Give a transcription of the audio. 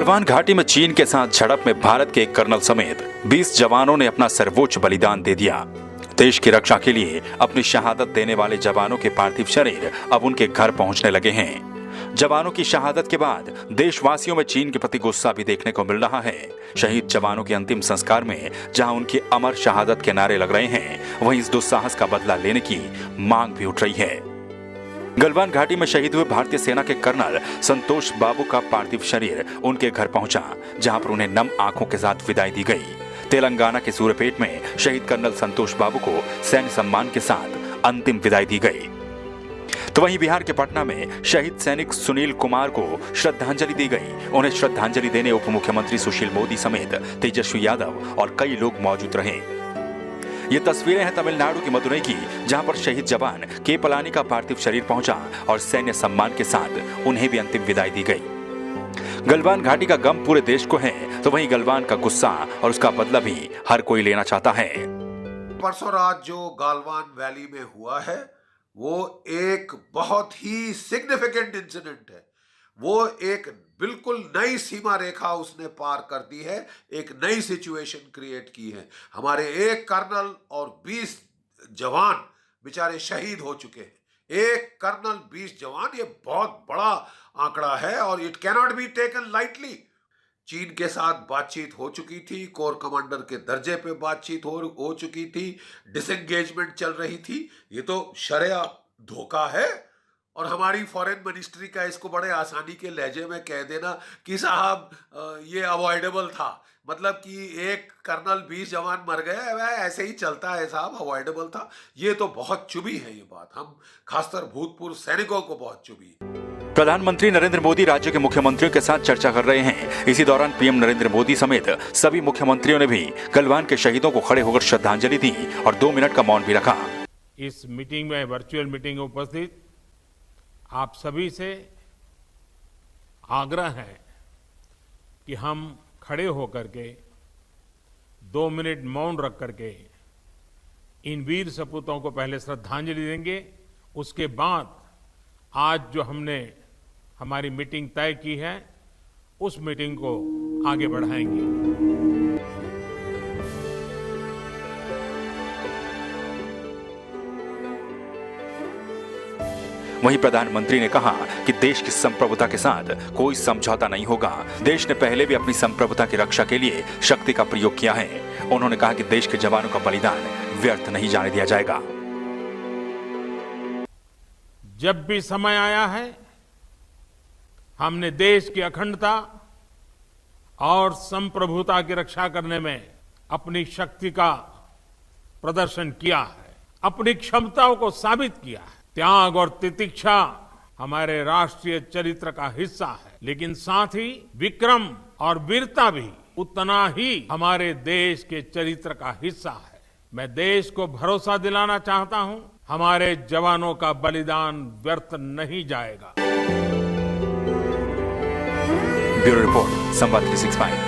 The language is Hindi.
गलवान घाटी में चीन के साथ झड़प में भारत के एक कर्नल समेत 20 जवानों ने अपना सर्वोच्च बलिदान दे दिया। देश की रक्षा के लिए अपनी शहादत देने वाले जवानों के पार्थिव शरीर अब उनके घर पहुंचने लगे हैं। जवानों की शहादत के बाद देशवासियों में चीन के प्रति गुस्सा भी देखने को मिल रहा है। शहीद जवानों के अंतिम संस्कार में जहां उनकी अमर शहादत के नारे लग रहे हैं, वहीं इस दुस्साहस का बदला लेने की मांग भी उठ रही है। गलवान घाटी में शहीद हुए भारतीय सेना के कर्नल संतोष बाबू का पार्थिव शरीर उनके घर पहुंचा, जहां पर उन्हें नम आंखों के साथ विदाई दी गई। तेलंगाना के सूर्यपेट में शहीद कर्नल संतोष बाबू को सैन्य सम्मान के साथ अंतिम विदाई दी गई। तो वहीं बिहार के पटना में शहीद सैनिक सुनील कुमार को श्रद्धांजलि दी गई। उन्हें श्रद्धांजलि देने उप मुख्यमंत्री सुशील मोदी समेत तेजस्वी यादव और कई लोग मौजूद रहे। ये तस्वीरें हैं तमिलनाडु की मदुरई की, जहां पर शहीद जवान के पलानी का पार्थिव शरीर पहुंचा और सैन्य सम्मान के साथ उन्हें भी अंतिम विदाई दी गई। गलवान घाटी का गम पूरे देश को है, तो वहीं गलवान का गुस्सा और उसका बदला भी हर कोई लेना चाहता है। परसों रात जो गलवान वैली में हुआ है वो एक बहुत ही सिग्निफिकेंट इंसिडेंट है। वो एक बिल्कुल नई सीमा रेखा उसने पार कर दी है, एक नई सिचुएशन क्रिएट की है। हमारे एक कर्नल और 20 जवान बेचारे शहीद हो चुके हैं। एक कर्नल 20 जवान, ये बहुत बड़ा आंकड़ा है और it cannot be taken lightly. चीन के साथ बातचीत हो चुकी थी, कोर कमांडर के दर्जे पे बातचीत हो चुकी थी, डिसएंगेजमेंट चल रही थी। ये तो शरिया धोखा है और हमारी फॉरेन मिनिस्ट्री का इसको बड़े आसानी के लहजे में कह देना कि साहब ये अवॉइडेबल था, मतलब कि एक कर्नल 20 जवान मर गए, वह ऐसे ही चलता है साहब, अवॉइडेबल था। ये तो बहुत चुभी है ये बात, हम खासकर भूतपूर्व सैनिकों को बहुत चुभी। प्रधानमंत्री नरेंद्र मोदी राज्य के मुख्यमंत्रियों के साथ चर्चा कर रहे हैं। इसी दौरान पीएम नरेंद्र मोदी समेत सभी मुख्यमंत्रियों ने भी गलवान के शहीदों को खड़े होकर श्रद्धांजलि दी और 2 मिनट का मौन भी रखा। इस मीटिंग में, वर्चुअल मीटिंग में उपस्थित आप सभी से आग्रह है कि हम खड़े होकर के 2 मिनट मौन रख करके इन वीर सपूतों को पहले श्रद्धांजलि देंगे। उसके बाद आज जो हमने हमारी मीटिंग तय की है, उस मीटिंग को आगे बढ़ाएंगे। वहीं प्रधानमंत्री ने कहा कि देश की संप्रभुता के साथ कोई समझौता नहीं होगा। देश ने पहले भी अपनी संप्रभुता की रक्षा के लिए शक्ति का प्रयोग किया है। उन्होंने कहा कि देश के जवानों का बलिदान व्यर्थ नहीं जाने दिया जाएगा। जब भी समय आया है, हमने देश की अखंडता और संप्रभुता की रक्षा करने में अपनी शक्ति का प्रदर्शन किया है, अपनी क्षमताओं को साबित किया है। त्याग और तितिक्षा हमारे राष्ट्रीय चरित्र का हिस्सा है, लेकिन साथ ही विक्रम और वीरता भी उतना ही हमारे देश के चरित्र का हिस्सा है। मैं देश को भरोसा दिलाना चाहता हूं, हमारे जवानों का बलिदान व्यर्थ नहीं जाएगा। ब्यूरो रिपोर्ट, संवाद 365।